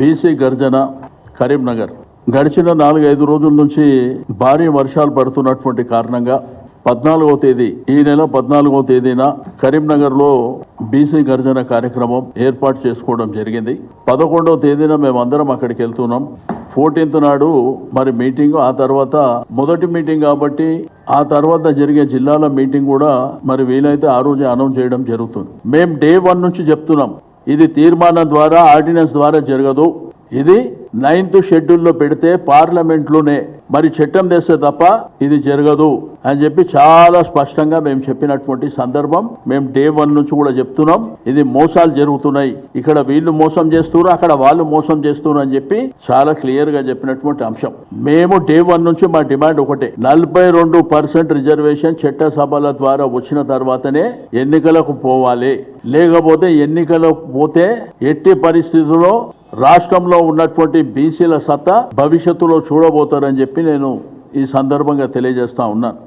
BC గర్జన కరీంనగర్ గడిచిన 4-5 రోజుల నుంచి భారీ వర్షాలు పడుతున్నటువంటి కారణంగా 14వ తేదీ ఈ నెల 14వ తేదీన కరీంనగర్లో బీసీ గర్జన కార్యక్రమం ఏర్పాటు చేసుకోవడం జరిగింది. 11వ తేదీన మేమందరం అక్కడికి వెళ్తున్నాం. 14th నాడు మరి మీటింగ్, ఆ తర్వాత మొదటి మీటింగ్ కాబట్టి ఆ తర్వాత జరిగే జిల్లాల మీటింగ్ కూడా మరి వీలైతే ఆ రోజే అనౌన్స్ చేయడం జరుగుతుంది. మేము డే 1 నుంచి చెప్తున్నాం, ఇది తీర్మానం ద్వారా ఆర్డినెన్స్ ద్వారా జరగదు. ఇది 9th షెడ్యూల్లో పెడితే పార్లమెంట్లోనే మరి చట్టం తెస్తే తప్ప ఇది జరగదు అని చెప్పి చాలా స్పష్టంగా మేము చెప్పినటువంటి సందర్భం. మేము డే 1 నుంచి కూడా చెప్తున్నాం, ఇది మోసాలు జరుగుతున్నాయి, ఇక్కడ వీళ్ళు మోసం చేస్తున్నారు, అక్కడ వాళ్ళు మోసం చేస్తున్నారు అని చెప్పి చాలా క్లియర్ గా చెప్పినటువంటి అంశం. మేము డే 1 నుంచి మా డిమాండ్ ఒకటే, 42% రిజర్వేషన్ చట్టసభల ద్వారా వచ్చిన తర్వాతనే ఎన్నికలకు పోవాలి. లేకపోతే ఎన్నికలకు పోతే ఎట్టి పరిస్థితుల్లో రాష్ట్రంలో ఉన్నటువంటి బీసీల సత్తా భవిష్యత్తులో చూడబోతారని చెప్పి నేను ఈ సందర్భంగా తెలియజేస్తా ఉన్నాను.